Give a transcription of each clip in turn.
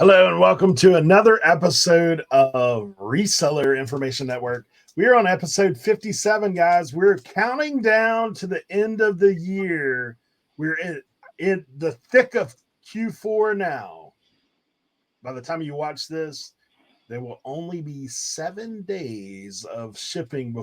Hello and welcome to another episode of Reseller Information Network. We are on episode 57, guys. We're counting down to the end of the year. We're in the thick of Q4 now. By the time you watch this, there will only be 7 days of shipping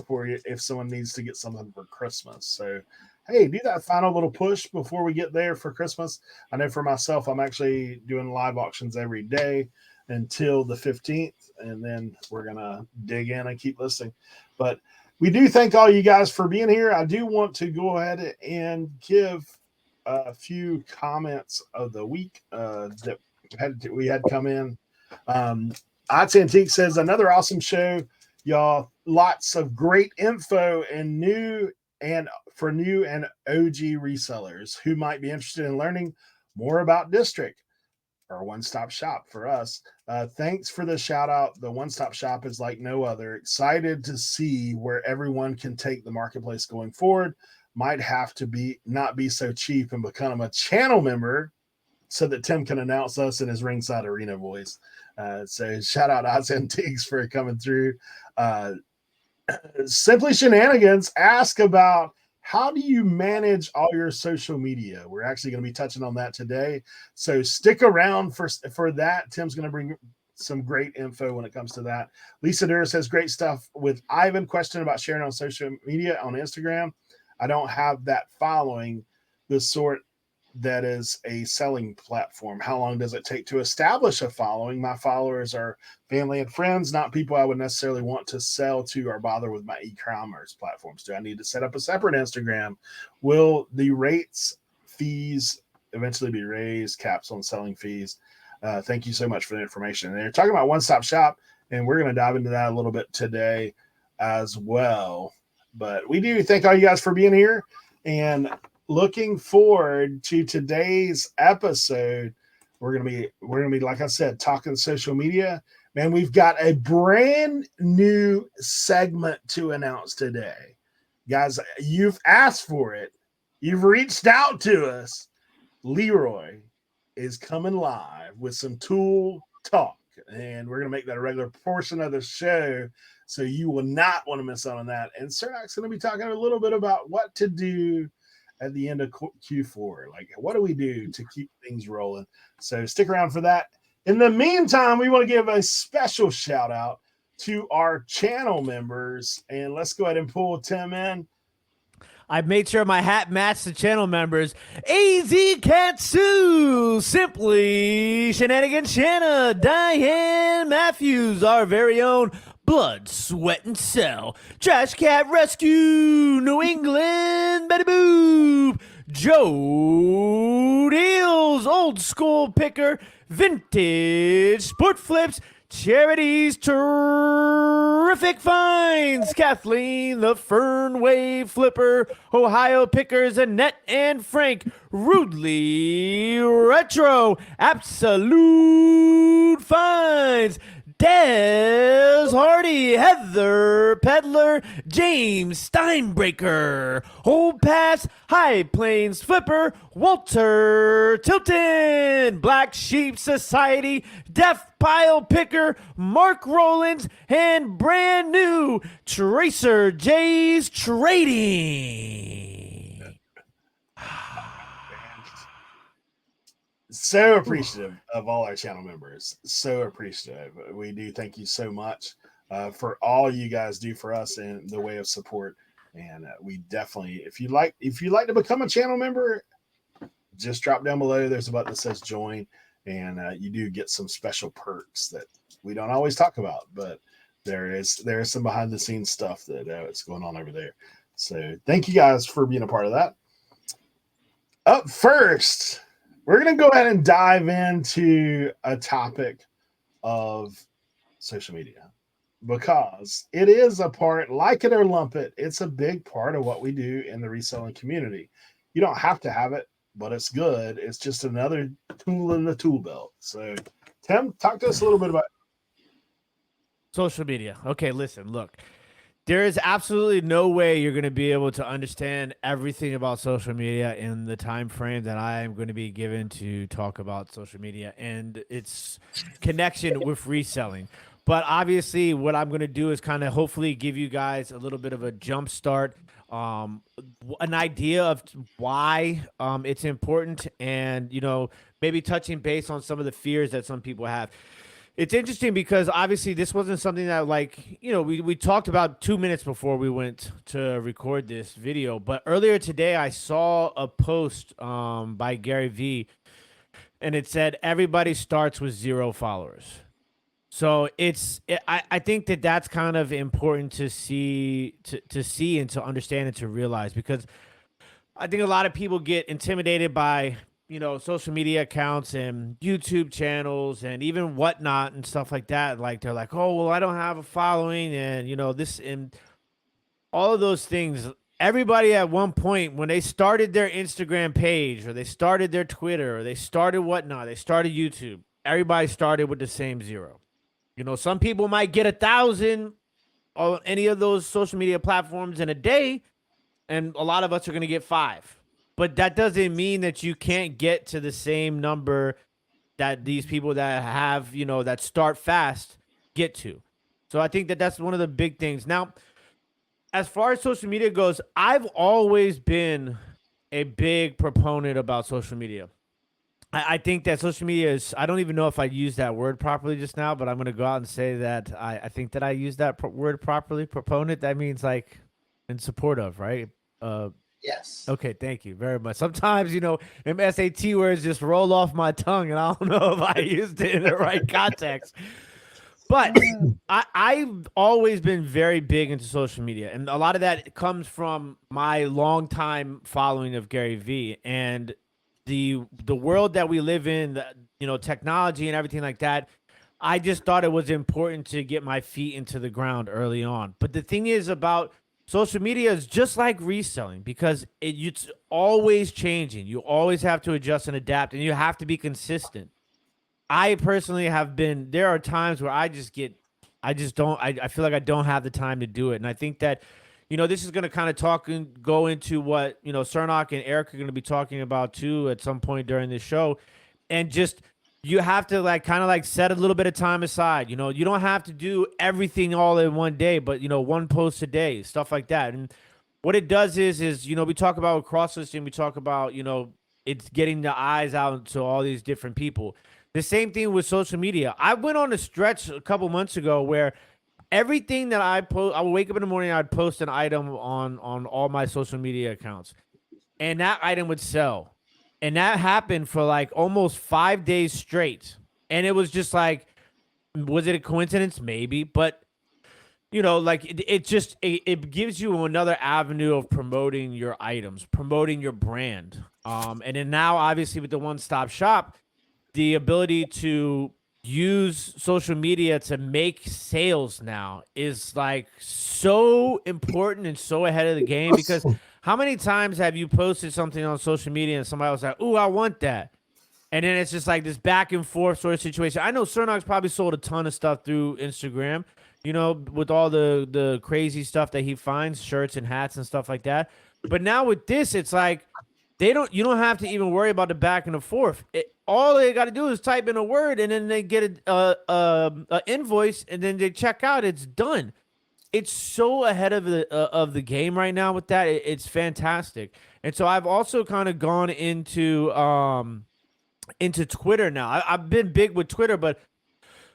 if someone needs to get something for Christmas. So, hey, do that final little push before we get there for Christmas. I know for myself, I'm actually doing live auctions every day until the 15th, and then we're going to dig in and keep listing. But we do thank all you guys for being here. I do want to go ahead and give a few comments of the week that we had come in. Odds Antique says, another awesome show, y'all. Lots of great info and new and OG resellers who might be interested in learning more about District, our one-stop shop for us. Thanks for the shout out. The one-stop shop is like no other. Excited to see where everyone can take the marketplace going forward. Might have to not be so cheap and become a channel member so that Tim can announce us in his ringside arena voice. So shout out Odds Antiques for coming through. Simply Shenanigans ask about how do you manage all your social media? We're actually going to be touching on that today. So stick around for that. Tim's going to bring some great info when it comes to that. Lisa Durr says great stuff with Ivan. Question about sharing on social media on Instagram. I don't have that following the sort that is a selling platform. How long does it take to establish a following? My followers are family and friends, not people I would necessarily want to sell to or bother with my e-commerce platforms. Do I need to set up a separate Instagram? Will the fees eventually be raised? Caps on selling fees. Thank you so much for the information. And they're talking about one-stop shop, and we're going to dive into that a little bit today as well. But we do thank all you guys for being here, and looking forward to today's episode. We're gonna be, like I said, talking social media. Man, we've got a brand new segment to announce today. Guys, you've asked for it. You've reached out to us. Leroy is coming live with some tool talk, and we're gonna make that a regular portion of the show. So you will not want to miss out on that. And Cernoch's going to be talking a little bit about what to do at the end of Q4. Like, what do we do to keep things rolling? So stick around for that. In the meantime, we want to give a special shout out to our channel members. And let's go ahead and pull Tim in. I've made sure my hat matched the channel members. AZ Katsu, Simply Shenanigans Shanna, Diane Matthews, our very own Blood, Sweat, and Cell, Trash Cat Rescue, New England, Betty Boop, Joe Deals, Old School Picker, Vintage Sport Flips, Charities, Terrific Finds, Kathleen, the Fern Wave Flipper, Ohio Pickers, Annette and Frank, Rudely Retro, Absolute Finds, Des Hardy, Heather Peddler, James Steinbreaker, Old Pass, High Plains Flipper, Walter Tilton, Black Sheep Society, Deaf Pile Picker, Mark Rollins, and brand new Tracer J's Trading. So appreciative of all our channel members. So appreciative. We do thank you so much for all you guys do for us in the way of support. And we definitely, if you'd like to become a channel member, just drop down below. There's a button that says join, and you do get some special perks that we don't always talk about, but there is some behind the scenes stuff that is going on over there. So thank you guys for being a part of that. Up first, we're going to go ahead and dive into a topic of social media because it is a part, like it or lump it, it's a big part of what we do in the reselling community. You don't have to have it, but it's good. It's just another tool in the tool belt. So, Tim, talk to us a little bit about social media. Okay, listen, look. There is absolutely no way you're going to be able to understand everything about social media in the time frame that I am going to be given to talk about social media and its connection with reselling. But obviously, what I'm going to do is kind of hopefully give you guys a little bit of a jump start, an idea of why it's important, and maybe touching base on some of the fears that some people have. It's interesting because obviously this wasn't something that we talked about 2 minutes before we went to record this video. But earlier today, I saw a post by Gary Vee, and it said everybody starts with 0 followers. So I think that that's kind of important to see and to understand and to realize, because I think a lot of people get intimidated by social media accounts and YouTube channels and even whatnot and stuff like that. Like they're like, oh, well, I don't have a following, and this and all of those things. Everybody at one point, when they started their Instagram page or they started their Twitter or they started whatnot, they started YouTube, everybody started with the same 0. Some people might get 1,000 on any of those social media platforms in a day, and a lot of us are going to get 5. But that doesn't mean that you can't get to the same number that these people that have, that start fast get to. So I think that that's one of the big things. Now, as far as social media goes, I've always been a big proponent about social media. I think that social media is, I don't even know if I used that word properly just now, but I'm going to go out and say that I think that I used that word properly. Proponent, that means like in support of, right? Yes. Okay, thank you very much. Sometimes, them SAT words just roll off my tongue, and I don't know if I used it in the right context. But I've always been very big into social media, and a lot of that comes from my longtime following of Gary Vee and the world that we live in, technology and everything like that. I just thought it was important to get my feet into the ground early on. But the thing is about social media is just like reselling, because it's always changing. You always have to adjust and adapt, and you have to be consistent. I personally have been, there are times where I feel like I don't have the time to do it. And I think that, this is going to kind of go into what, Cernoch and Eric are going to be talking about too at some point during this show. And just, you have to kind of set a little bit of time aside. You don't have to do everything all in one day, but, one post a day, stuff like that. And what it does is, we talk about cross-listing, we talk about, it's getting the eyes out to all these different people. The same thing with social media. I went on a stretch a couple months ago where everything that I post, I would wake up in the morning, I'd post an item on all my social media accounts, and that item would sell. And that happened for almost 5 days straight. And it was just was it a coincidence? Maybe. But, it gives you another avenue of promoting your items, promoting your brand. And then now, obviously, with the one-stop shop, the ability to use social media to make sales now is so important and so ahead of the game, because how many times have you posted something on social media and somebody was like, ooh, I want that. And then it's just this back and forth sort of situation. I know Cernochs probably sold a ton of stuff through Instagram, with all the crazy stuff that he finds, shirts and hats and stuff like that. But now with this, it's you don't have to even worry about the back and the forth. All they got to do is type in a word, and then they get a invoice, and then they check out. It's done. It's so ahead of the game right now with that. It's fantastic. And so I've also kind of gone into Twitter now. I've been big with Twitter, but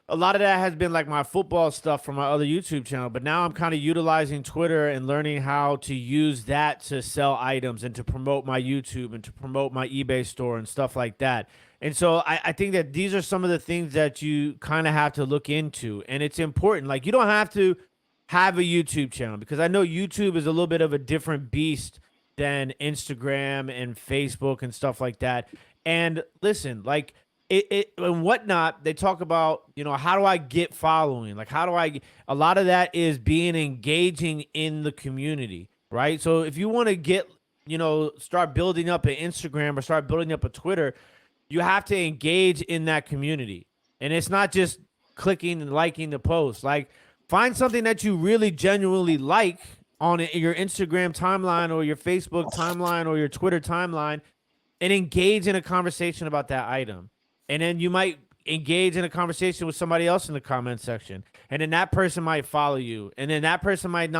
a lot of that has been my football stuff from my other YouTube channel. But now I'm kind of utilizing Twitter and learning how to use that to sell items and to promote my YouTube and to promote my eBay store and stuff like that. And so I think that these are some of the things that you kind of have to look into. And it's important. You don't have to have a YouTube channel, because I know YouTube is a little bit of a different beast than Instagram and Facebook and stuff like that. And listen, it and whatnot, they talk about, how do I get following? A lot of that is being engaging in the community, right? So if you want to get, start building up an Instagram or start building up a Twitter, you have to engage in that community. And it's not just clicking and liking the post. Find something that you really genuinely like on your Instagram timeline or your Facebook timeline or your Twitter timeline, and engage in a conversation about that item. And then you might engage in a conversation with somebody else in the comment section. And then that person might follow you. And then that person might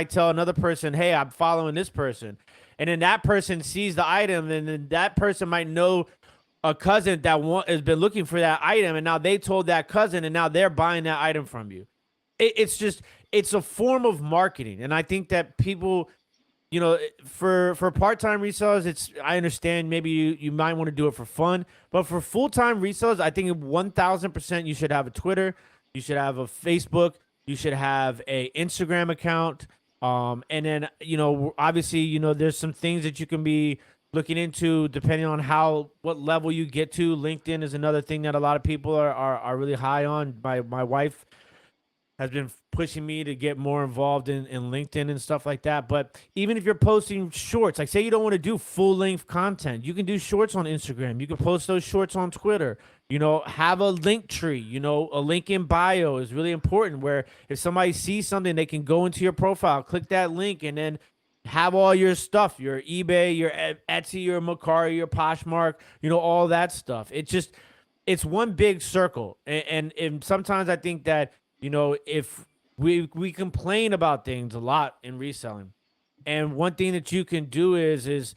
tell another person, hey, I'm following this person. And then that person sees the item, and then that person might know a cousin that has been looking for that item, and now they told that cousin, and now they're buying that item from you. It's a form of marketing, and I think that people, for part-time resellers, I understand maybe you might want to do it for fun, but for full-time resellers, I think 1000% you should have a Twitter, you should have a Facebook, you should have a Instagram account, and then obviously there's some things that you can be looking into depending on what level you get to. LinkedIn is another thing that a lot of people are really high on. My wife has been pushing me to get more involved in LinkedIn and stuff like that. But even if you're posting shorts, like say you don't want to do full length content, you can do shorts on Instagram. You can post those shorts on Twitter. Have a link tree. A link in bio is really important, where if somebody sees something, they can go into your profile, click that link, and then have all your stuff, your eBay, your Etsy, your Mercari, your Poshmark, all that stuff. It's one big circle. And sometimes I think that, if we complain about things a lot in reselling, and one thing that you can do is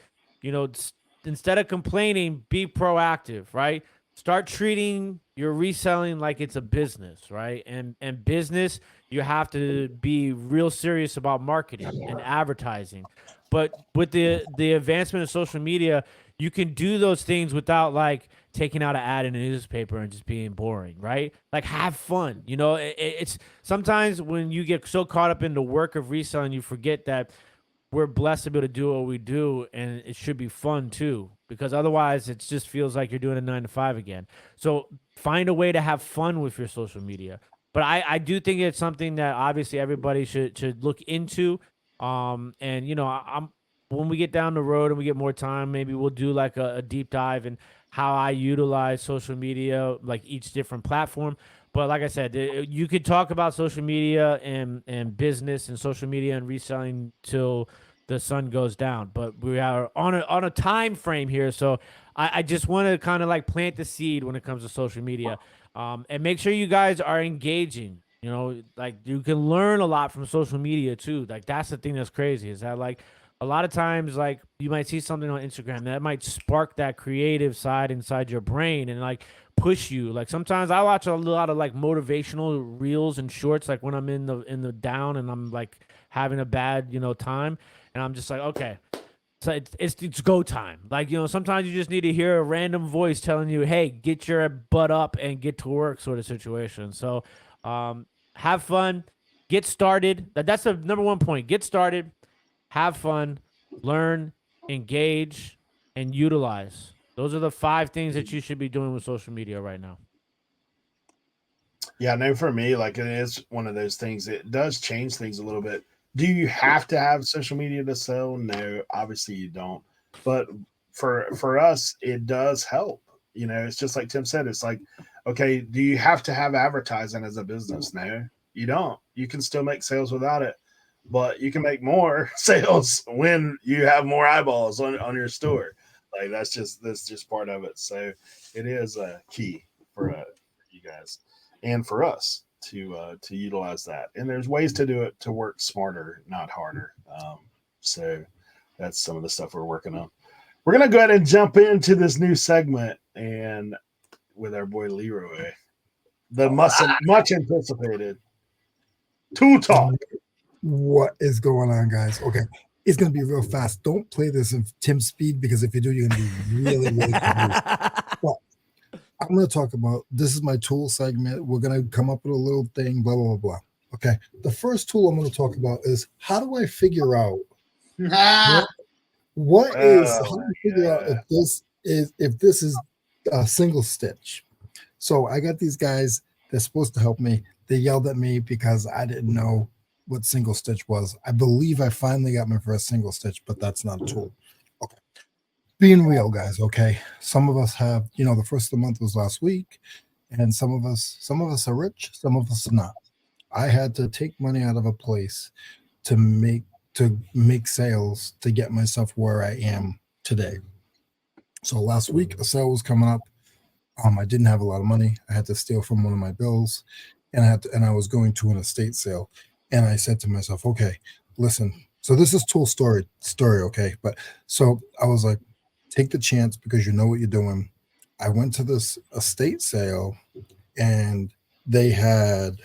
instead of complaining, be proactive, right? Start treating your reselling like it's a business, right? And business, you have to be real serious about marketing and advertising. But with the advancement of social media, you can do those things without like taking out an ad in a newspaper and just being boring, right? Like have fun. It's sometimes when you get so caught up in the work of reselling, you forget that we're blessed to be able to do what we do, and it should be fun too, because otherwise it just feels like you're doing a 9 to 5 again. So find a way to have fun with your social media. But I do think it's something that obviously everybody should look into. And I'm when we get down the road and we get more time, maybe we'll do like a deep dive in how I utilize social media, like each different platform. But like I said, you could talk about social media and business and social media and reselling till the sun goes down. But we are on a time frame here, so I just want to kind of like plant the seed when it comes to social media, and make sure you guys are engaging. Like you can learn a lot from social media too. Like that's the thing that's crazy, is that like a lot of times, like you might see something on Instagram that might spark that creative side inside your brain and like push you. Like sometimes I watch a lot of like motivational reels and shorts, like when I'm in the down and I'm like having a bad time, and I'm just like, okay, so it's go time. Like sometimes you just need to hear a random voice telling you, hey, get your butt up and get to work, sort of situation. So have fun, get started. That's the number one point. Get started, have fun, learn, engage, and utilize. Those are the 5 things that you should be doing with social media right now. Yeah, no, for me, like it is one of those things. It does change things a little bit. Do you have to have social media to sell? No, obviously you don't. But for us, it does help. It's just like Tim said. It's like, okay, do you have to have advertising as a business? No, you don't. You can still make sales without it, but you can make more sales when you have more eyeballs on your store. Like that's just part of it. So it is a key for you guys and for us to utilize that. And there's ways to do it to work smarter, not harder. So that's some of the stuff we're working on. We're gonna go ahead and jump into this new segment and with our boy Leroy, the much anticipated Tool Talk. What is going on, guys? Okay, it's gonna be real fast. Don't play this in Tim's speed, because if you do, you're gonna be really, really confused. Well, I'm gonna talk about, this is my tool segment. We're gonna come up with a little thing, blah blah blah blah. Okay, the first tool I'm gonna talk about is how do I figure out what is how do I figure out if this is a single stitch. So I got these guys, they're supposed to help me. They yelled at me because I didn't know what single stitch was. I believe I finally got my first single stitch, but that's not a tool. Okay. Being real, guys, okay. Some of us have, the first of the month was last week, and some of us are rich, some of us are not. I had to take money out of a place to make sales to get myself where I am today. So last week a sale was coming up. I didn't have a lot of money. I had to steal from one of my bills, and I was going to an estate sale. And I said to myself, okay, listen. So this is tool story, okay? But so I was like, take the chance because you know what you're doing. I went to this estate sale, and they had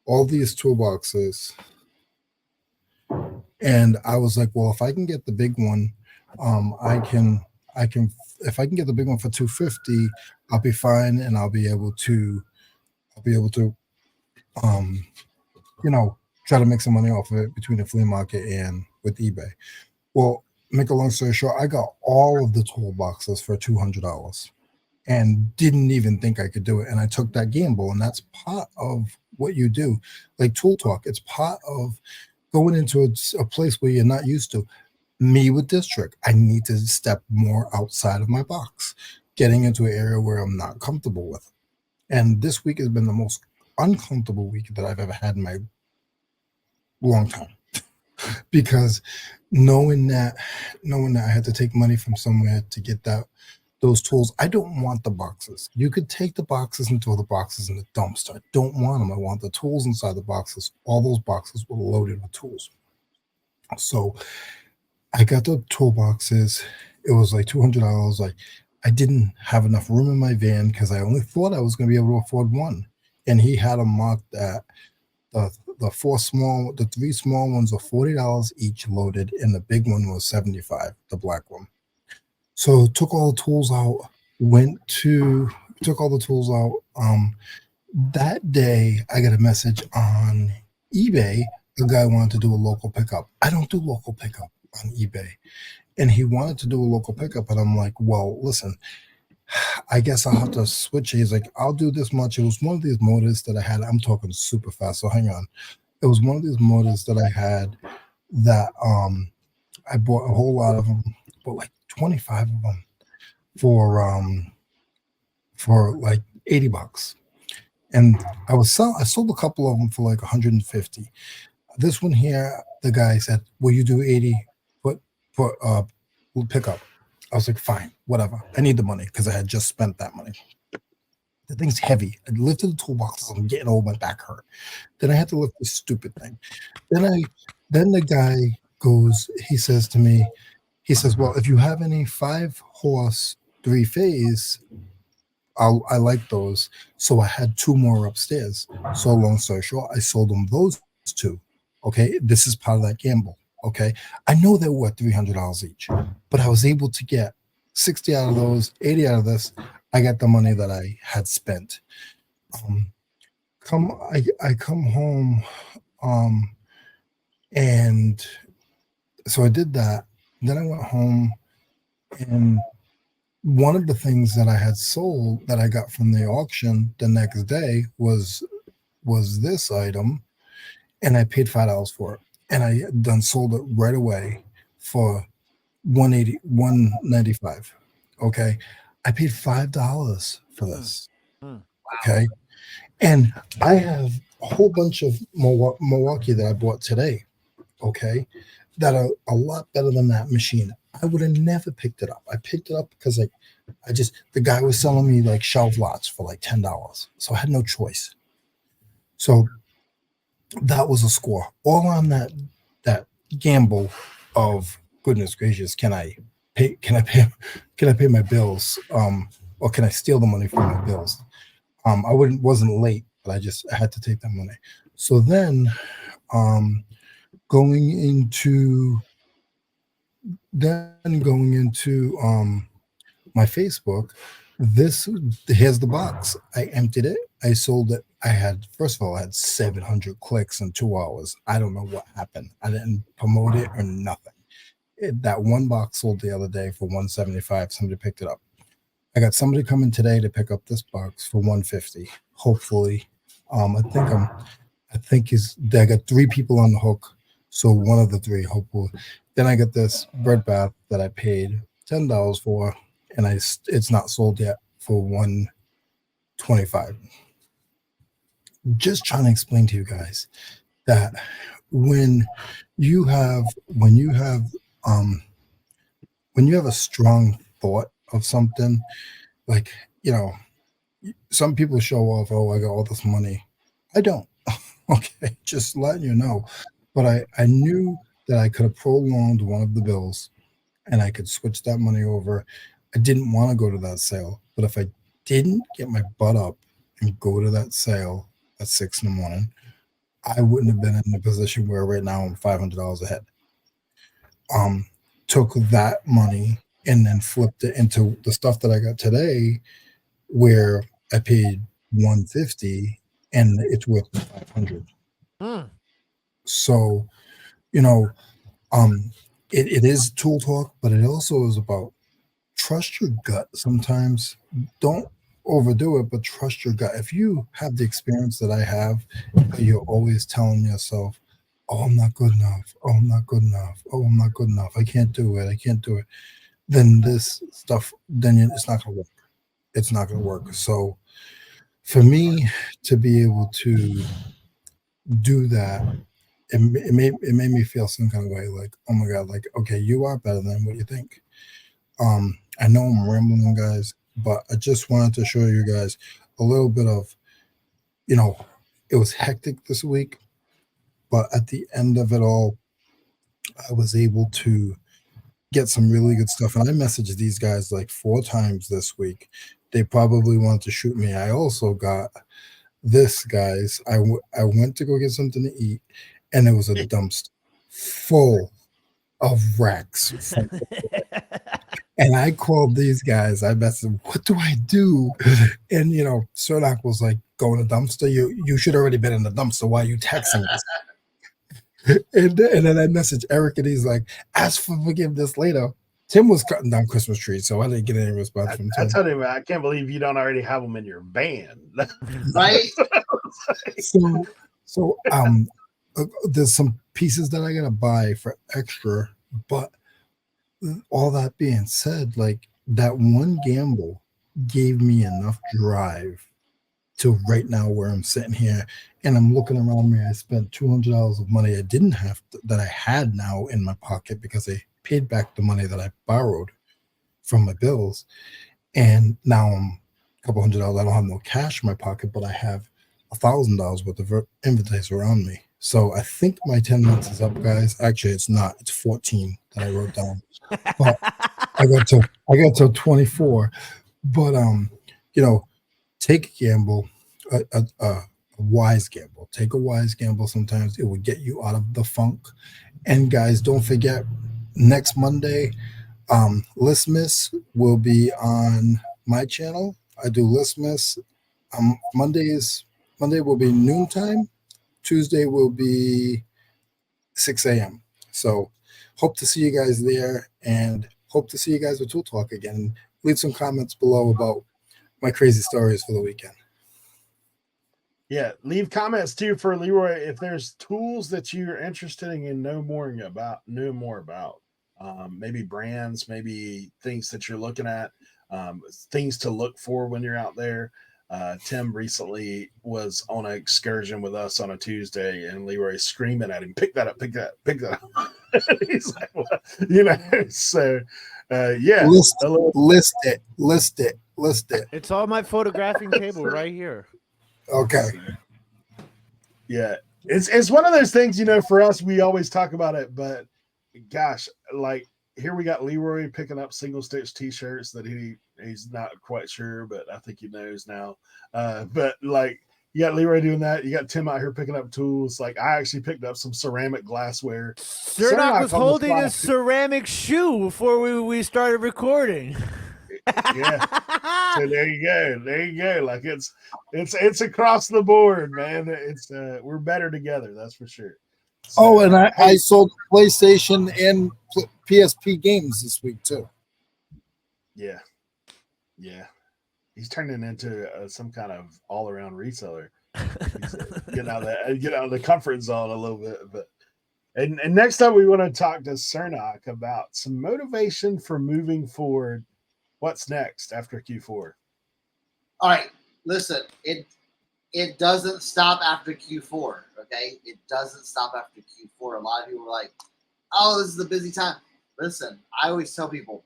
all these toolboxes, and I was like, well, if I can get the big one, I can if I can get the big one for $250, I'll be fine, and I'll be able to um try to make some money off of it between the flea market and with eBay. Well, make a long story short, I got all of the toolboxes for $200 and didn't even think I could do it. And I took that gamble, and that's part of what you do. Like Tool Talk, it's part of going into a place where you're not used to. Me with this trick, I need to step more outside of my box, getting into an area where I'm not comfortable with. And this week has been the most uncomfortable week that I've ever had in my long time, because knowing that I had to take money from somewhere to get those tools. I don't want the boxes. You could take the boxes and throw the boxes in the dumpster. I don't want them. I want the tools inside the boxes. All those boxes were loaded with tools. So I got the toolboxes. It was like $200. Like, I didn't have enough room in my van because I only thought I was going to be able to afford one. And he had them marked at the three small ones were $40 each loaded, and the big one was $75, the black one. So took all the tools out, took all the tools out. That day I got a message on eBay. The guy wanted to do a local pickup. I don't do local pickup on eBay. And he wanted to do a local pickup. And I'm like, well, listen, I guess I'll have to switch. He's like, I'll do this much. It was one of these motors that I had. I'm talking super fast, so hang on. It was one of these motors that I had that I bought a whole lot of them, but like 25 of them for like $80. And I sold a couple of them for like 150. This one here, the guy said, will you do 80 pickup? I was like, fine, whatever. I need the money because I had just spent that money. The thing's heavy. I lifted the toolboxes. I'm getting old. My back hurt. Then I had to lift this stupid thing. Then the guy goes, he says to me, he says, well, if you have any 5-horse 3-phase, I like those. So I had 2 more upstairs. So long story short, I sold them those 2. Okay. This is part of that gamble. Okay. I know they were $300 each, but I was able to get 60 out of those, 80 out of this. I got the money that I had spent. I come home, and so I did that. Then I went home, and one of the things that I had sold that I got from the auction the next day was this item, and I paid $5 for it, and I done sold it right away for $195. Okay, I paid $5 for this. Okay, and I have a whole bunch of Milwaukee that I bought today. Okay, that are a lot better than that machine. I would have never picked it up. I picked it up because the guy was selling me like shelf lots for like $10. So I had no choice. So that was a score. All on that gamble of, goodness gracious, can I pay my bills? Or can I steal the money from my bills? I wasn't late, but I had to take that money. So then going into my Facebook, here's the box. I emptied it. I sold it. I had 700 clicks in 2 hours. I don't know what happened. I didn't promote it or nothing. That one box sold the other day for $175. Somebody picked it up. I got somebody coming today to pick up this box for $150. Hopefully, I got 3 people on the hook. So one of the 3, hopefully. Then I got this bread bath that I paid $10 for, and it's not sold yet for $125. just trying to explain to you guys that when you have um when you have a strong thought of something, like, you know, some people show off, oh, I got all this money. I don't. Okay, just letting you know. But I knew that I could have prolonged one of the bills and I could switch that money over. I didn't want to go to that sale, but if I didn't get my butt up and go to that sale at 6 in the morning, I wouldn't have been in a position where right now I'm $500 ahead. Took that money and then flipped it into the stuff that I got today, where I paid 150 and it's worth 500. So, you know, it is tool talk, but it also is about trust your gut. Sometimes don't overdo it, but trust your gut. If you have the experience that I have, you're always telling yourself, oh, I'm not good enough. Oh, I'm not good enough. Oh, I'm not good enough. I can't do it. I can't do it. Then this stuff, it's not going to work. It's not going to work. So for me to be able to do that, it made me feel some kind of way, like, oh my God, like, okay, you are better than what you think. I know I'm rambling, guys, but I just wanted to show you guys a little bit of, it was hectic this week, but at the end of it all, I was able to get some really good stuff. And I messaged these guys like 4 times this week. They probably wanted to shoot me. I also got this, guys. I went to go get something to eat, and it was a dumpster full of racks. And I called these guys. I messaged them, what do I do? And, Cernoch was like, go in the dumpster. You should already been in the dumpster. Why are you texting us? And then I messaged Eric, and he's like, ask for forgiveness later. Tim was cutting down Christmas trees, so I didn't get any response from Tim. I told him, I can't believe you don't already have them in your van. Right? So there's some pieces that I gotta buy for extra, but all that being said, like, that one gamble gave me enough drive to right now where I'm sitting here and I'm looking around me. I spent $200 of money I didn't have that I had now in my pocket because I paid back the money that I borrowed from my bills. And now I'm a couple $100. I don't have no cash in my pocket, but I have $1,000 worth of inventories around me. So I think my 10 minutes is up, guys. Actually, it's not. It's 14 that I wrote down. But I got to 24. But take a gamble, a wise gamble. Take a wise gamble. Sometimes it will get you out of the funk. And guys, don't forget, next Monday, Listmas will be on my channel. I do Listmas. Monday will be noontime. Tuesday will be 6 a.m. So hope to see you guys there, and hope to see you guys with Tool Talk again. Leave some comments below about my crazy stories for the weekend. Yeah, leave comments too for Leroy if there's tools that you're interested in knowing more about. Maybe brands, maybe things that you're looking at, things to look for when you're out there. Tim recently was on an excursion with us on a Tuesday, and Leroy screaming at him, "Pick that up! Pick that! Pick that up!" He's like, "What?" So, yeah, list it. It's on my photographing table right here. Okay. Yeah, it's one of those things, for us, we always talk about it, but gosh, like, here we got Leroy picking up single stitch t-shirts that he's not quite sure, but I think he knows now. But like, you got Leroy doing that. You got Tim out here picking up tools. Like, I actually picked up some ceramic glassware. Cernoch was holding a ceramic shoe before we started recording. Yeah. So there you go. Like, it's across the board, man. It's we're better together, that's for sure. So, and I sold PlayStation and PSP games this week too. Yeah. He's turning into some kind of all-around reseller. Get out of the comfort zone a little bit. But and next up, we want to talk to Cernoch about some motivation for moving forward. What's next after Q4? All right, listen. it doesn't stop after Q4. Okay, it doesn't stop after Q4. A lot of people are like, "Oh, this is a busy time." Listen, I always tell people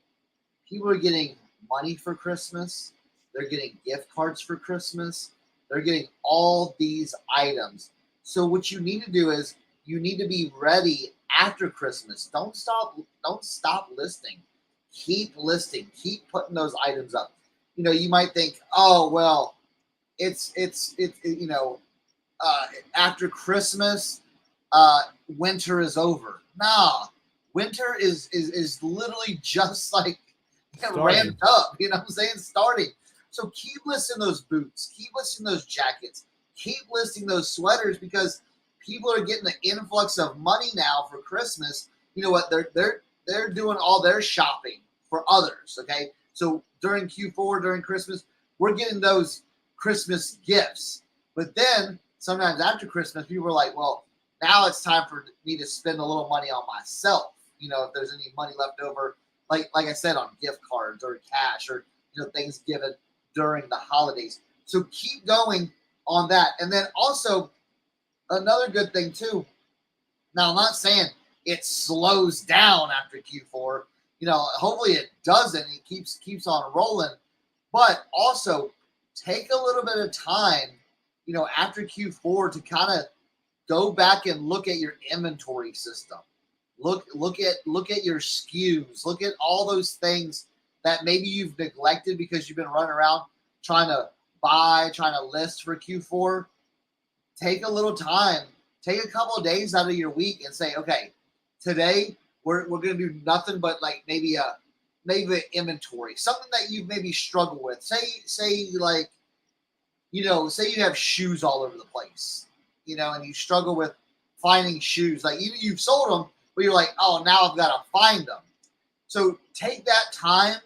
are getting money for Christmas. They're getting gift cards for Christmas. They're getting all these items. So what you need to do is you need to be ready after Christmas. Don't stop listing. Keep listing. Keep putting those items up. You know, you might think, oh well, it's after Christmas, winter is over. Nah, winter is literally just like ramped up. You know what I'm saying? Starting. So keep listing those boots. Keep listing those jackets. Keep listing those sweaters because people are getting the influx of money now for Christmas. You know what? They're doing all their shopping for others. Okay, so during Q4, during Christmas, we're getting those Christmas gifts. But then sometimes after Christmas, people are like, well, now it's time for me to spend a little money on myself. You know, if there's any money left over, like I said, on gift cards or cash or, you know, things given during the holidays. So keep going on that. And then also another good thing too. Now, I'm not saying it slows down after Q4. You know, hopefully it doesn't. It keeps on rolling. But also take a little bit of time, you know, after Q4 to kind of go back and look at your inventory system. Look at your SKUs. Look at all those things that maybe you've neglected because you've been running around trying to list for Q4. Take a little time. Take a couple of days out of your week and say, okay, today we're going to do nothing but like maybe an inventory, something that you maybe struggle with. Say like, you know, say you have shoes all over the place, you know, and you struggle with finding shoes. Like you've sold them, but you're like, oh, now I've got to find them. So take that time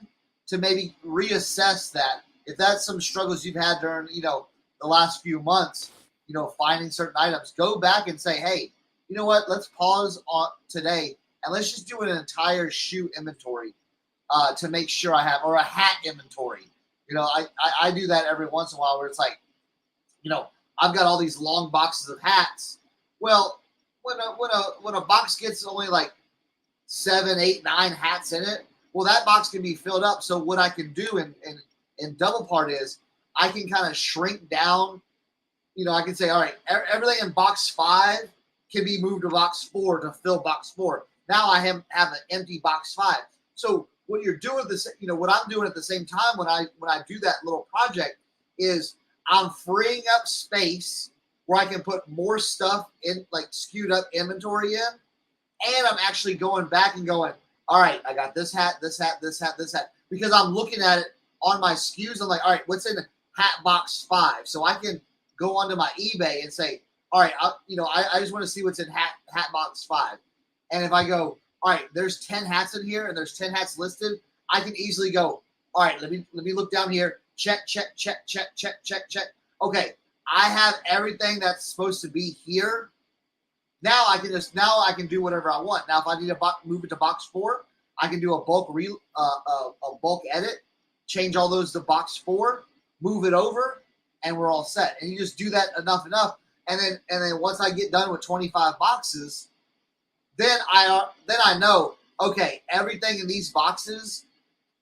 to maybe reassess that. If that's some struggles you've had during, you know, the last few months, you know, finding certain items, go back and say, hey, you know what? Let's pause on today and let's just do an entire shoe inventory to make sure I have, or a hat inventory. You know, I do that every once in a while where it's like, you know, I've got all these long boxes of hats. Well, when a box gets only like 7, 8, 9 hats in it, well, that box can be filled up. So what I can do in double part is I can kind of shrink down. You know, I can say, all right, everything in box 5 can be moved to box 4 to fill box 4. Now I have an empty box 5. So what you're doing you know, what I'm doing at the same time when I do that little project is I'm freeing up space where I can put more stuff in, like skewed up inventory in, and I'm actually going back and going, all right, I got this hat, this hat, this hat, this hat, because I'm looking at it on my SKUs. I'm like, all right, what's in hat box 5? So I can go onto my eBay and say, all right, I just want to see what's in hat box 5. And if I go, all right, there's 10 hats in here and there's 10 hats listed, I can easily go, all right, let me look down here. Check. Okay, I have everything that's supposed to be here. Now I can do whatever I want. Now, if I need to move it to box 4, I can do a bulk edit, change all those to box 4, move it over, and we're all set. And you just do that enough, and then once I get done with 25 boxes, then I know, okay, everything in these boxes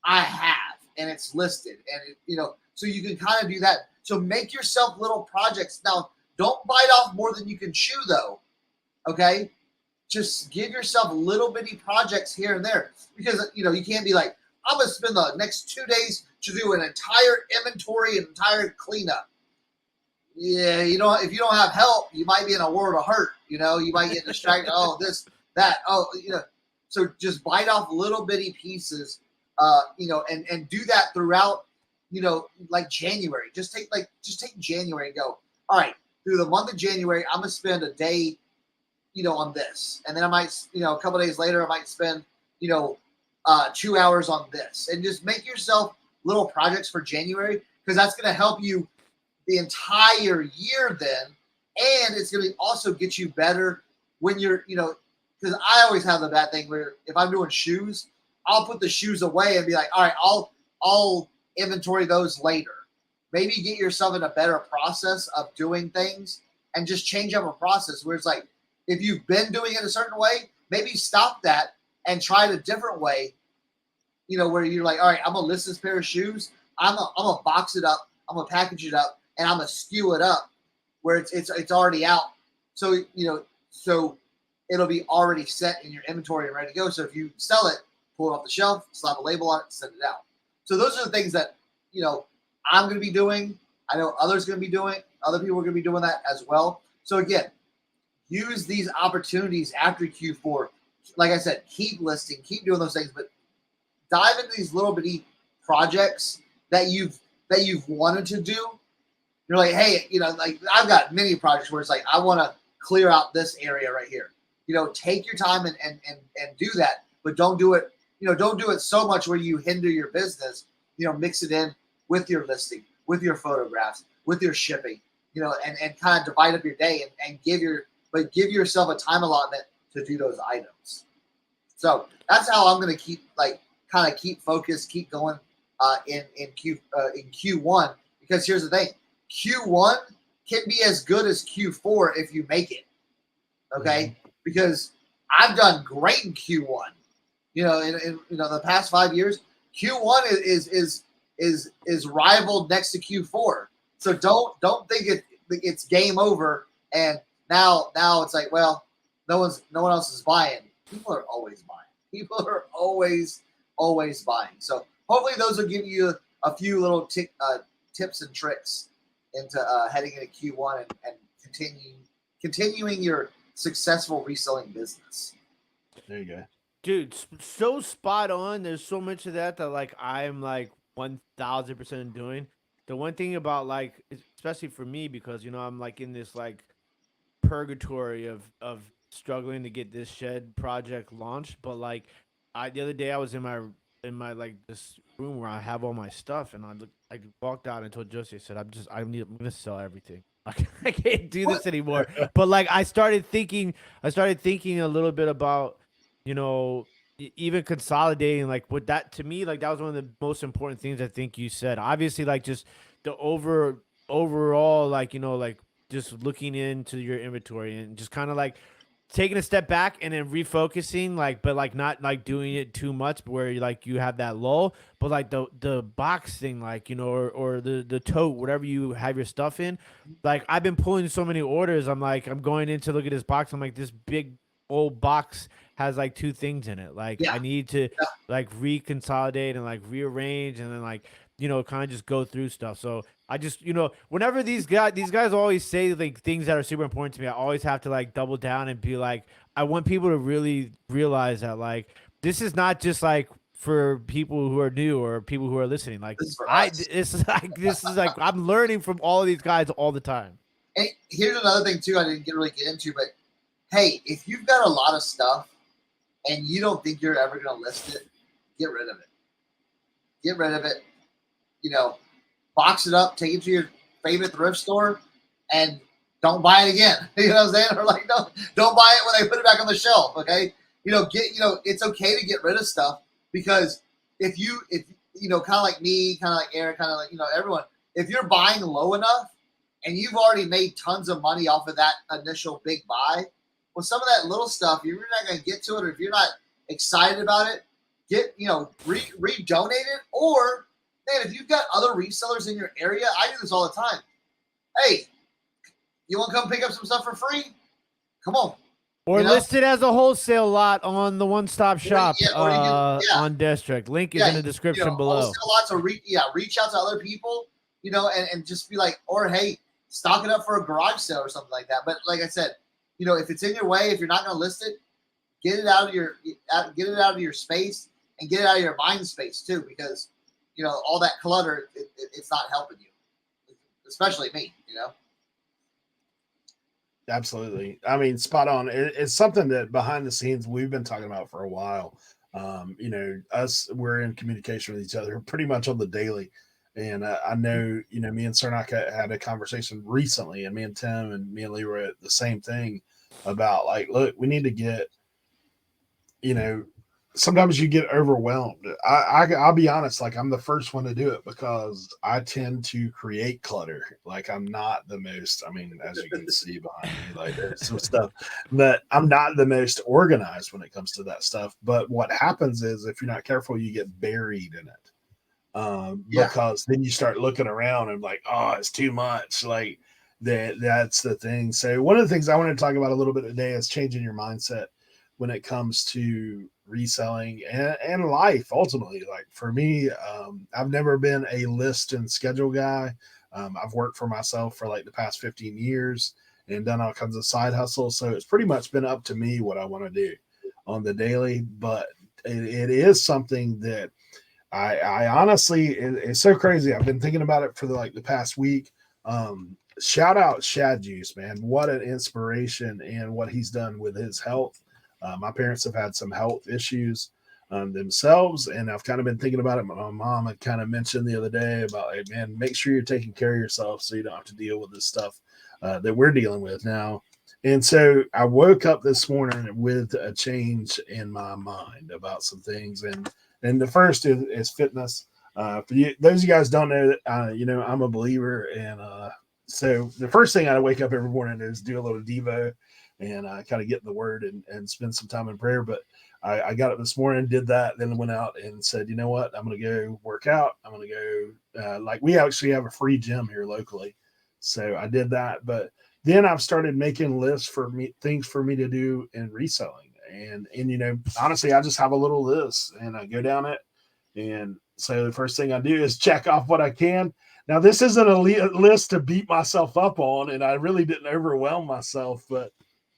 I have, and it's listed, and you know, so you can kind of do that. So make yourself little projects. Now, don't bite off more than you can chew, though. Okay, just give yourself little bitty projects here and there, because you know you can't be like, I'm gonna spend the next 2 days to do an entire inventory, an entire cleanup. Yeah, you know, if you don't have help, you might be in a world of hurt. You know, you might get distracted. Oh, this, that. Oh, you know. So just bite off little bitty pieces, you know, and do that throughout. You know, like January. Just take January and go, all right, through the month of January, I'm gonna spend a day, you know, on this, and then I might, you know, a couple of days later, I might spend, you know, 2 hours on this, and just make yourself little projects for January, because that's gonna help you the entire year then, and it's going to also get you better when you're, you know, because I always have the bad thing where if I'm doing shoes, I'll put the shoes away and be like, all right, I'll inventory those later. maybe get yourself in a better process of doing things and just change up a process where it's like, if you've been doing it a certain way, maybe stop that and try it a different way, where you're like, all right, I'm going to list this pair of shoes. I'm going to box it up. I'm going to package it up, and I'm going to skew it up where it's already out. So, so it'll be already set in your inventory and ready to go. So if you sell it, pull it off the shelf, slap a label on it, send it out. So those are the things that, I'm going to be doing. I know others are going to be doing. Other people are going to be doing that as well. So again, use these opportunities after Q4. Like I said, keep listing, keep doing those things, but dive into these little bitty projects that you've wanted to do. You're like, hey, like I've got many projects where it's like, I want to clear out this area right here. Take your time and do that, but don't do it. Don't do it so much where you hinder your business. Mix it in with your listing, with your photographs, with your shipping. And kind of divide up your day and give yourself a time allotment to do those items. So that's how I'm going to keep focused, keep going in Q1, because here's the thing. Q1 can be as good as Q4 if you make it. Okay? Because I've done great in Q1. In the past 5 years, Q1 is rivaled next to Q4. So don't think it's game over and now it's like, well, no one else is buying. People are always buying. People are always buying. So hopefully those will give you a few little tips and tricks into heading into Q1 and continuing your successful reselling business. There you go. Dude, so spot on. There's so much of that like I'm like 1000% doing. The one thing about like, especially for me, because I'm like in this like purgatory of struggling to get this shed project launched. But like the other day I was in my like this room where I have all my stuff, and I walked out and told Josie, I said, I'm gonna sell everything. I can't do this anymore. But like I started thinking a little bit about, even consolidating, like what that to me, like that was one of the most important things I think you said. Obviously, like just the overall, like, like just looking into your inventory and just kind of like taking a step back and then refocusing, like, but like not like doing it too much where like you have that lull, but like the box thing, like, or the tote, whatever you have your stuff in. Like I've been pulling so many orders. I'm like, I'm going in to look at this box. I'm like, this big old box has like 2 things in it. Like I need to like reconsolidate and like rearrange and then like, kind of just go through stuff. So I just, whenever these guys always say like things that are super important to me, I always have to like double down and be like, I want people to really realize that like, this is not just like for people who are new or people who are listening. Like this is like, I'm learning from all of these guys all the time. And here's another thing too, I didn't really get into, but hey, if you've got a lot of stuff and you don't think you're ever going to list it, get rid of it. Get rid of it. Box it up, take it to your favorite thrift store, and don't buy it again. You know what I'm saying? Or like, don't buy it when they put it back on the shelf. Okay. It's okay to get rid of stuff, because if kind of like me, kind of like Eric, kind of like, everyone, if you're buying low enough and you've already made tons of money off of that initial big buy, well, some of that little stuff, you're not going to get to it, or if you're not excited about it, redonate it. Or, man, if you've got other resellers in your area, I do this all the time. Hey, you want to come pick up some stuff for free? Come on. Or list it as a wholesale lot on the one-stop shop on District. Link is in the description below. Wholesale lots, or reach out to other people, and just be like, or hey, stock it up for a garage sale or something like that. But like I said, if it's in your way, if you're not going to list it, get it out of your space, and get it out of your mind space too, because all that clutter, it's not helping you, especially me. Absolutely. I mean, spot on. It's something that behind the scenes we've been talking about for a while. We're in communication with each other pretty much on the daily. And I know, me and Cernoch had a conversation recently, and me and Tim and me and Leroy the same thing about like, look, we need to get, sometimes you get overwhelmed. I'll be honest, like I'm the first one to do it because I tend to create clutter. Like I'm not the most, I mean, as you can see behind me, like there's some stuff, but I'm not the most organized when it comes to that stuff. But what happens is if you're not careful, you get buried in it. Because then you start looking around and like, oh, it's too much. Like that's the thing. So one of the things I want to talk about a little bit today is changing your mindset when it comes to reselling and life ultimately. Like for me, I've never been a list and schedule guy. I've worked for myself for like the past 15 years and done all kinds of side hustles. So it's pretty much been up to me what I want to do on the daily, but it is something that I honestly, it's so crazy. I've been thinking about it for the past week. Shout out Shad Juice, man. What an inspiration and what he's done with his health. My parents have had some health issues themselves, and I've kind of been thinking about it. My mom had kind of mentioned the other day about, hey, man, make sure you're taking care of yourself so you don't have to deal with this stuff that we're dealing with now. And so I woke up this morning with a change in my mind about some things, and the first is fitness. For you, those of you guys don't know that, I'm a believer. And so the first thing I wake up every morning is do a little Devo and kind of get in the word and spend some time in prayer. But I got up this morning, did that, then went out and said, you know what, I'm going to go work out. I'm going to go, like we actually have a free gym here locally. So I did that. But then I've started making lists for me, things for me to do in reselling. And honestly, I just have a little list and I go down it. And so the first thing I do is check off what I can. Now, this isn't a list to beat myself up on, and I really didn't overwhelm myself. But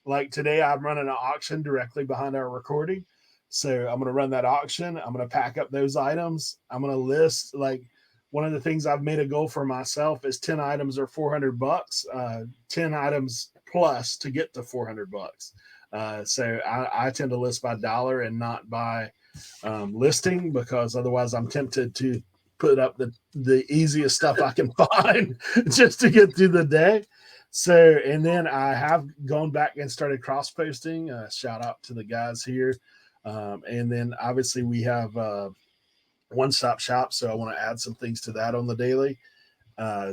like today, I'm running an auction directly behind our recording. So I'm going to run that auction. I'm going to pack up those items. I'm going to list, like, one of the things I've made a goal for myself is 10 items or $400, 10 items plus to get to $400. So I tend to list by dollar and not by listing, because otherwise I'm tempted to put up the easiest stuff I can find just to get through the day. So, and then I have gone back and started cross posting. Shout out to the guys here. And then obviously we have one-stop shop. So I want to add some things to that on the daily.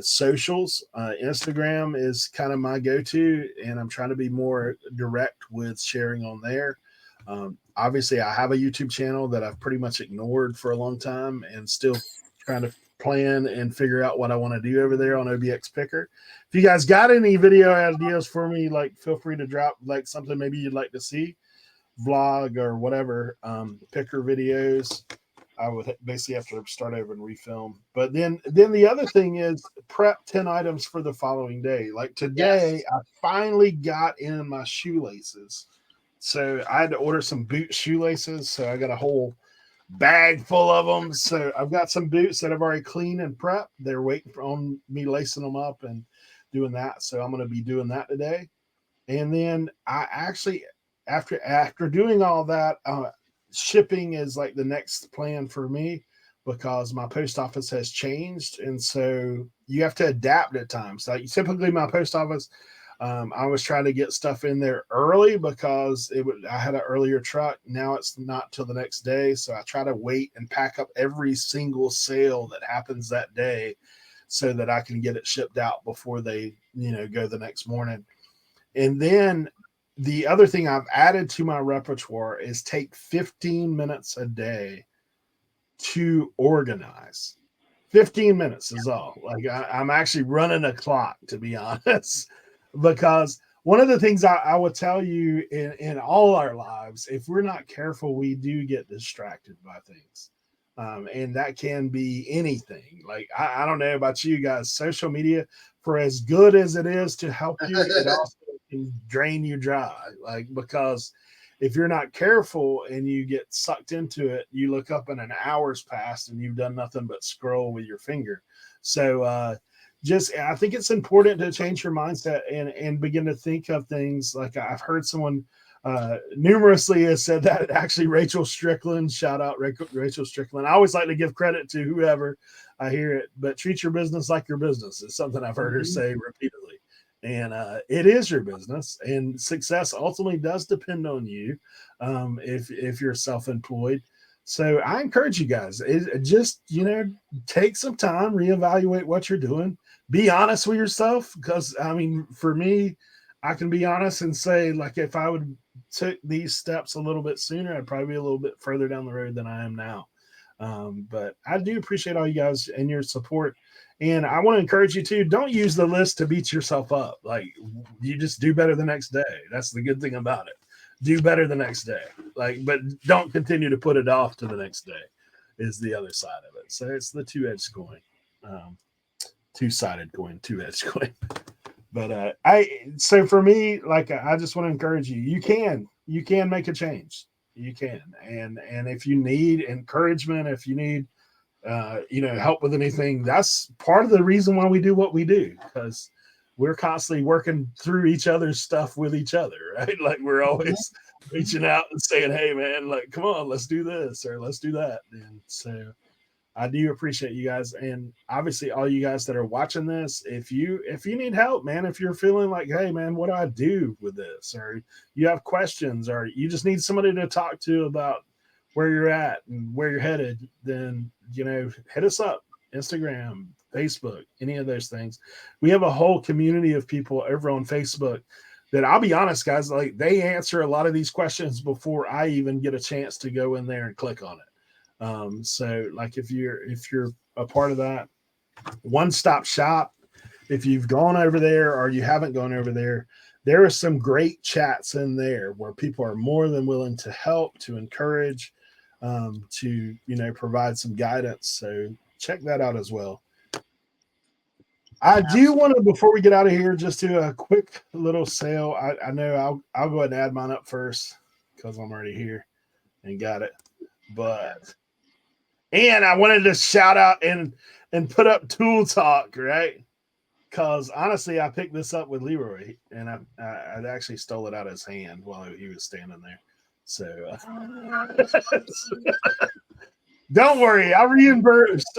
Socials, Instagram is kind of my go-to, and I'm trying to be more direct with sharing on there. Obviously I have a YouTube channel that I've pretty much ignored for a long time and still trying to plan and figure out what I want to do over there on Obxpicker. If you guys got any video ideas for me, like feel free to drop like something maybe you'd like to see, vlog or whatever, picker videos. I would basically have to start over and refilm. But then the other thing is prep 10 items for the following day. Like today, I finally got in my shoelaces. So I had to order some boot shoelaces. So I got a whole bag full of them. So I've got some boots that I've already cleaned and prepped. They're waiting on me lacing them up and doing that. So I'm going to be doing that today. And then I actually, after doing all that, shipping is like the next plan for me, because my post office has changed. And so you have to adapt at times. Like typically my post office, I was trying to get stuff in there early because I had an earlier truck. Now it's not till the next day. So I try to wait and pack up every single sale that happens that day so that I can get it shipped out before they, go the next morning. And then the other thing I've added to my repertoire is take 15 minutes a day to organize. 15 minutes is all. Like I'm actually running a clock, to be honest, because one of the things I would tell you in all our lives, if we're not careful, we do get distracted by things. And that can be anything. Like, I don't know about you guys, social media, for as good as it is to help you, it also can drain you dry. Like, because if you're not careful and you get sucked into it, you look up and an hour's passed and you've done nothing but scroll with your finger. So, I think it's important to change your mindset and begin to think of things. Like I've heard someone numerously has said that, actually Rachel Strickland, shout out Rachel Strickland. I always like to give credit to whoever I hear it, but treat your business like your business is something I've heard her say repeatedly. and it is your business, and success ultimately does depend on you. If you're self-employed, so I encourage you guys, just take some time, reevaluate what you're doing, be honest with yourself, because I mean, for me, I can be honest and say, like, if I would took these steps a little bit sooner, I'd probably be a little bit further down the road than I am now. But I do appreciate all you guys and your support. And I want to encourage you too, don't use the list to beat yourself up. Like, you just do better the next day. That's the good thing about it. Do better the next day. Like, but don't continue to put it off to the next day is the other side of it. So it's the two-edged coin. Two-sided coin, two-edged coin. But so for me, like, I just want to encourage you, you can make a change. You can. And if you need encouragement, if you need help with anything, that's part of the reason why we do what we do, because we're constantly working through each other's stuff with each other, right? Like, we're always reaching out and saying, hey man, like, come on, let's do this or let's do that. And so I do appreciate you guys. And obviously all you guys that are watching this, if you need help, man, if you're feeling like, hey man, what do I do with this? Or you have questions, or you just need somebody to talk to about where you're at and where you're headed, then, hit us up, Instagram, Facebook, any of those things. We have a whole community of people over on Facebook that, I'll be honest, guys, like, they answer a lot of these questions before I even get a chance to go in there and click on it. So like, if you're a part of that one-stop shop, if you've gone over there or you haven't gone over there, there are some great chats in there where people are more than willing to help, to encourage, to, provide some guidance. So check that out as well. I do want to, before we get out of here, just do a quick little sale. I know I'll go ahead and add mine up first because I'm already here and got it. And I wanted to shout out and put up Tool Talk, right? Because honestly, I picked this up with Leroy, and I actually stole it out of his hand while he was standing there. So don't worry, I reimbursed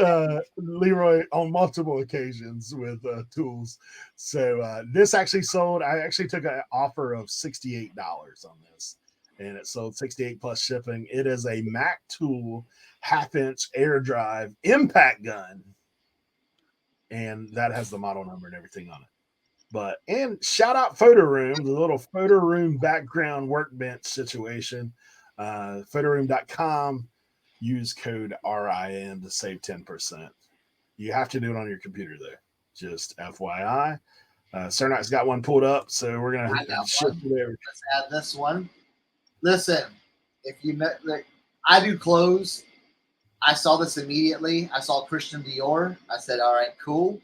Leroy on multiple occasions with tools. So this actually sold. I actually took an offer of $68 on this, and it sold $68 plus shipping. It is a Mac Tool 1/2-inch air drive impact gun, and that has the model number and everything on it. And shout out Photoroom, the little Photoroom background workbench situation. Photoroom.com. Use code RIN to save 10%. You have to do it on your computer though. Just FYI. Cernoch's got one pulled up, so we're gonna shift there. Let's add this one. Listen, if you met, like, I do clothes. I saw this immediately. I saw Christian Dior. I said, all right, cool.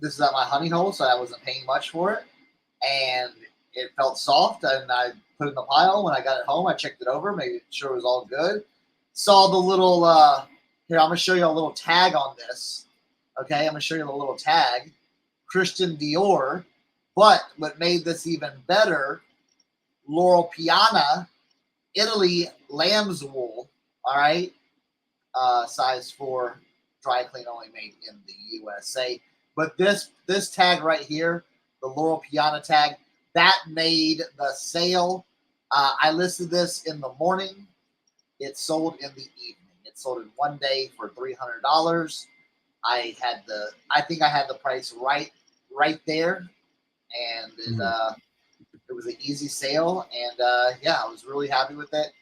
This is at my honey hole, so I wasn't paying much for it. And it felt soft, and I put it in the pile. When I got it home, I checked it over, made sure it was all good. Saw the little, here, I'm going to show you a little tag on this. Okay, I'm going to show you the little tag. Christian Dior. But what made this even better, Loro Piana, Italy lamb's wool, all right? Size 4, dry clean, only made in the USA. But this tag right here, the Loro Piana tag, that made the sale. I listed this in the morning. It sold in the evening. It sold in one day for $300. I think I had the price right there, and it was an easy sale, and I was really happy with it.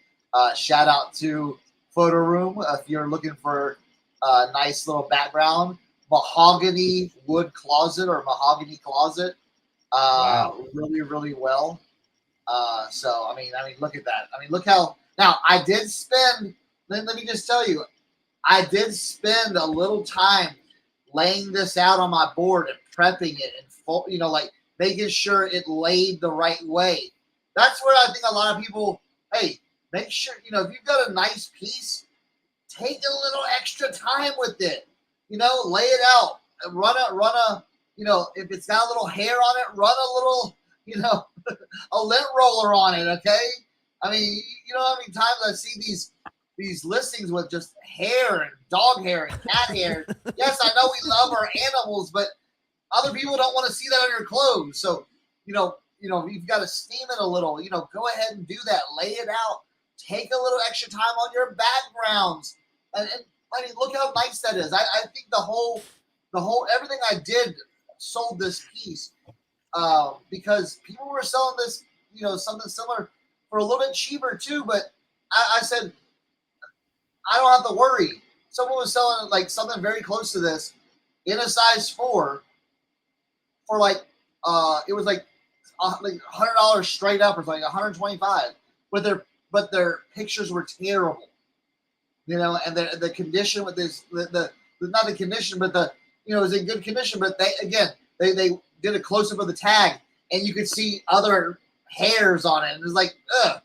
Shout out to Photoroom if you're looking for a nice little background. Mahogany wood closet or mahogany closet. Wow. Really, really well. So I mean, look at that. I mean, look how, now I did spend, let me just tell you, I did spend a little time laying this out on my board and prepping it and like making sure it laid the right way. That's where I think a lot of people, hey, make sure, if you've got a nice piece, take a little extra time with it. Lay it out. Run a, if it's got a little hair on it, run a little, a lint roller on it, okay? I mean, how many times I see these listings with just hair and dog hair and cat hair. Yes, I know we love our animals, but Other people don't want to see that on your clothes. So, you've got to steam it a little. Go ahead and do that. Lay it out. Take a little extra time on your backgrounds. And I mean, look how nice that is. I think the whole everything I did sold this piece because people were selling this, something similar for a little bit cheaper too. But I said, I don't have to worry. Someone was selling like something very close to this in a size 4 for like it was like $100 straight up, or like $125. But their pictures were terrible, and the condition with this the not the condition, but it was in good condition. But they did a close up of the tag, and you could see other hairs on it. And it was like, ugh.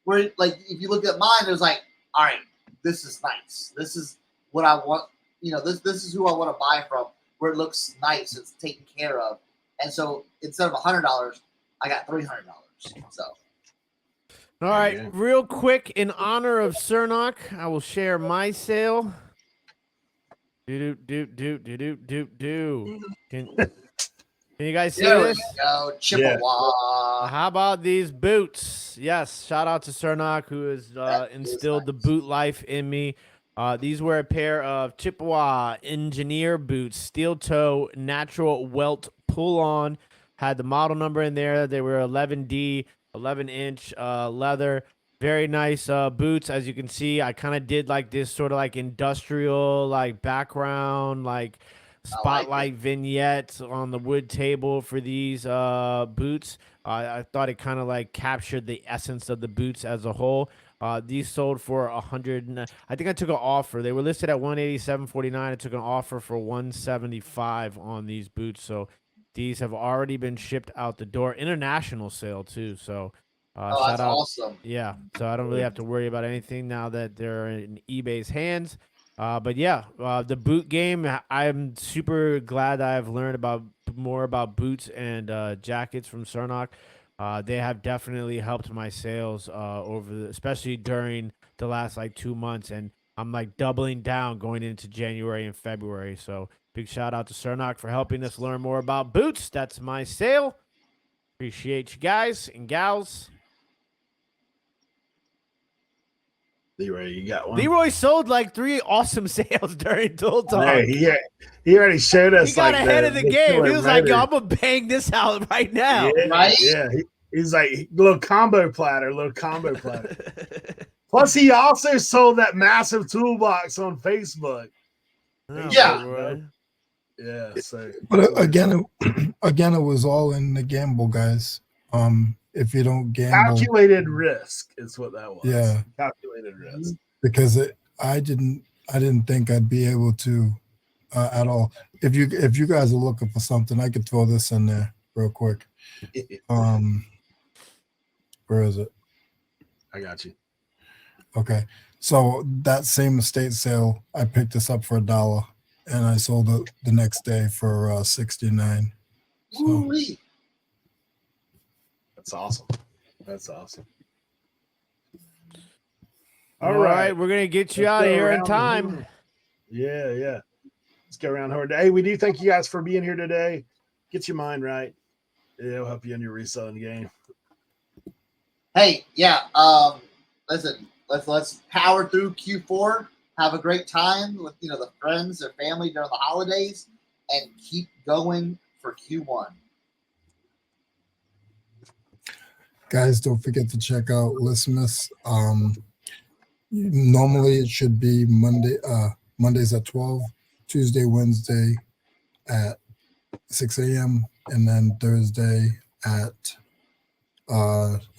Where like if you look at mine, it was like, all right, this is nice. This is what I want. This is who I want to buy from, where it looks nice, it's taken care of. And so instead of $100, I got $300. So. All right, real quick, in honor of Cernoch, I will share my sale. Can you guys see There this? we go, Chippewa. How about these boots? Yes, shout out to Cernoch, who has instilled the boot life in me. These were a pair of Chippewa engineer boots, steel toe, natural welt pull-on. Had the model number in there. They were 11D, 11-inch leather. Very nice boots. As you can see, I kind of did like this sort of like industrial like background, like spotlight vignette on the wood table for these boots. I thought it kind of like captured the essence of the boots as a whole. These sold for $100. I think I took an offer. They were listed at $187.49. I took an offer for $175 on these boots. So these have already been shipped out the door. International sale too. So that's awesome. Yeah. So I don't really have to worry about anything now that they're in eBay's hands. But yeah, the boot game. I'm super glad that I've learned more about boots and jackets from Cernoch. They have definitely helped my sales especially during the last like 2 months, and I'm like doubling down going into January and February. So big shout out to Cernoch for helping us learn more about boots. That's my sale. Appreciate you guys and gals. Leroy, you got one. Leroy sold like 3 awesome sales during Tool Talk. Hey, he already showed us. He got like ahead of the game. He was like, "Yo, I'm gonna bang this out right now." Yeah, right? Yeah. He's like little combo platter. Plus, he also sold that massive toolbox on Facebook. Oh, Yeah. Yeah. So, But again, it was all in the gamble, guys. If you don't gamble, calculated risk is what that was. Yeah. Calculated risk. because I didn't think I'd be able to at all. If you guys are looking for something, I could throw this in there real quick. Where is it? I got you. Okay, so that same estate sale, I picked this up for $1, and I sold it the next day for $69. So, Ooh-wee. That's awesome. That's awesome. All right, we're gonna get you out of here in time. Yeah. Let's go around the horn. Hey, we do thank you guys for being here today. Get your mind right. It'll help you in your reselling game. Hey, yeah. Listen, let's power through Q4. Have a great time with the friends or family during the holidays, and keep going for Q1. guys, don't forget to check out Listmas. Normally it should be Mondays at 12, Tuesday, Wednesday at 6 a.m. and then Thursday at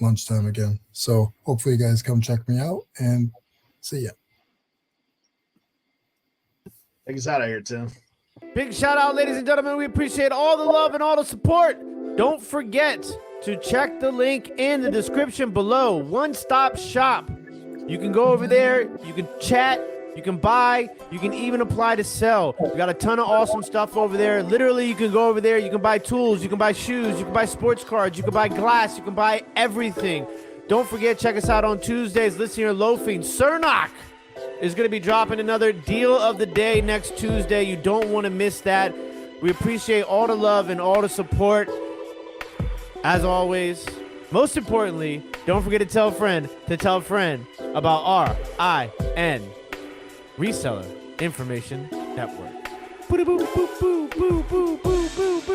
lunchtime again. So hopefully you guys come check me out and see ya. Take us out of here, Tim. Big shout out, ladies and gentlemen. We appreciate all the love and all the support. Don't forget to check the link in the description below. One-stop shop. You can go over there. You can chat. You can buy. You can even apply to sell. We got a ton of awesome stuff over there. Literally, you can go over there. You can buy tools. You can buy shoes. You can buy sports cards. You can buy glass. You can buy everything. Don't forget, check us out on Tuesdays. Listen here, loafing. Cernoch is going to be dropping another deal of the day next Tuesday. You don't want to miss that. We appreciate all the love and all the support. As always, most importantly, don't forget to tell a friend about RIN Reseller Information Network. Boo, boo, boo, boo, boo, boo, boo, boo, boo.